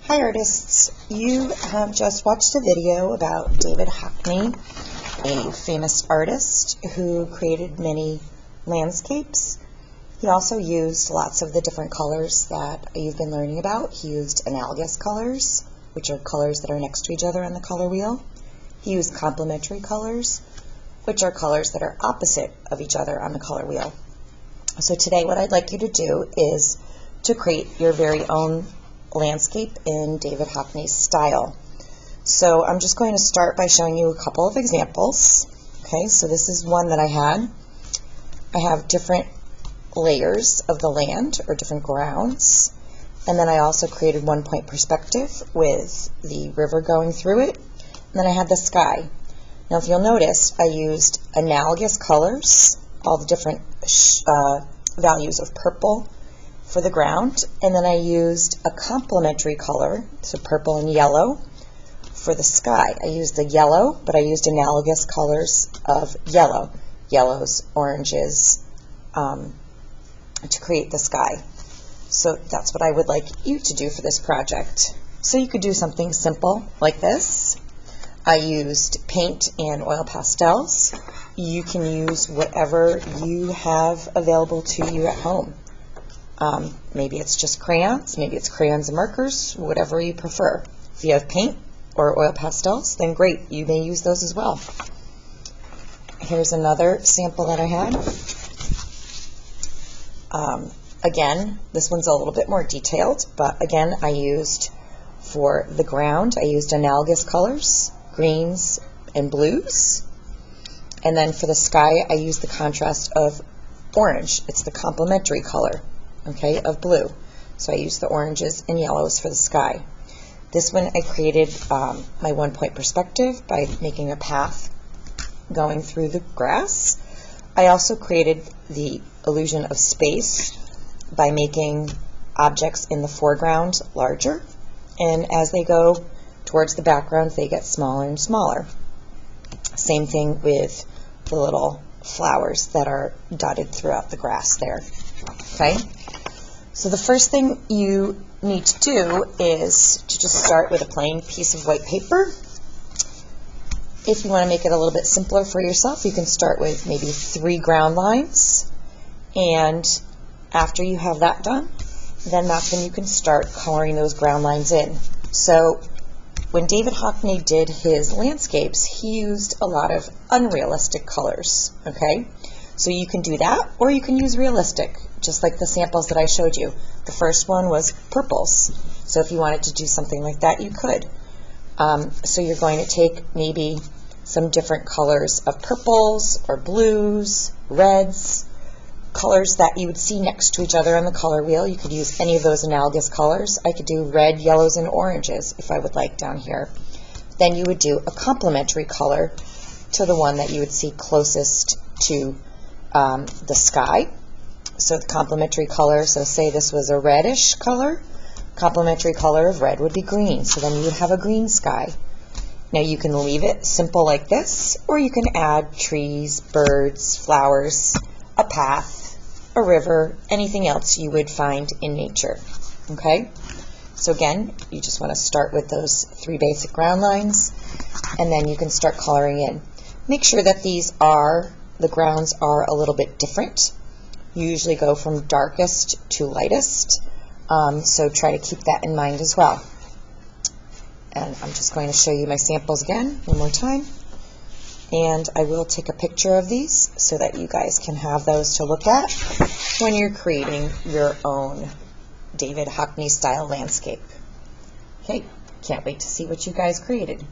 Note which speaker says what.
Speaker 1: Hi artists, you have just watched a video about David Hockney, a famous artist who created many landscapes. He also used lots of the different colors that you've been learning about. He used analogous colors, which are colors that are next to each other on the color wheel. He used complementary colors, which are colors that are opposite of each other on the color wheel. So today what I'd like you to do is to create your very own landscape in David Hockney's style. So I'm just going to start by showing you a couple of examples. Okay, so this is one that I had. I have different layers of the land or different grounds, and then I also created 1-point perspective with the river going through it, and then I had the sky. Now if you'll notice, I used analogous colors, all the different values of purple for the ground, and then I used a complementary color, so purple and yellow, for the sky. I used the yellow, but I used analogous colors of yellow, yellows, oranges, to create the sky. So that's what I would like you to do for this project. So you could do something simple like this. I used paint and oil pastels. You can use whatever you have available to you at home. Maybe it's just crayons, maybe it's crayons and markers, whatever you prefer. If you have paint or oil pastels, then great, you may use those as well. Here's another sample that I had. Again, this one's a little bit more detailed, but again, I used for the ground, I used analogous colors, greens and blues. And then for the sky, I used the contrast of orange. It's the complementary color, okay, of blue. So I used the oranges and yellows for the sky. This one I created my 1-point perspective by making a path going through the grass. I also created the illusion of space by making objects in the foreground larger, and as they go towards the background they get smaller and smaller. Same thing with the little flowers that are dotted throughout the grass there. Okay? So the first thing you need to do is to just start with a plain piece of white paper. If you want to make it a little bit simpler for yourself, you can start with maybe 3 ground lines, and after you have that done, then that's when you can start coloring those ground lines in. So when David Hockney did his landscapes, he used a lot of unrealistic colors, okay? So you can do that, or you can use realistic, just like the samples that I showed you. The first one was purples, so if you wanted to do something like that, you could. So you're going to take maybe some different colors of purples or blues, reds, colors that you would see next to each other on the color wheel. You could use any of those analogous colors. I could do red, yellows, and oranges if I would like down here. Then you would do a complementary color to the one that you would see closest to the sky. So the complementary color, so say this was a reddish color, complementary color of red would be green, so then you would have a green sky. Now you can leave it simple like this, or you can add trees, birds, flowers, a path, a river, anything else you would find in nature. Okay? So again, you just want to start with those 3 basic ground lines, and then you can start coloring in. Make sure that the grounds are a little bit different. You usually go from darkest to lightest, so try to keep that in mind as well. And I'm just going to show you my samples again one more time. And I will take a picture of these so that you guys can have those to look at when you're creating your own David Hockney style landscape. Okay, can't wait to see what you guys created.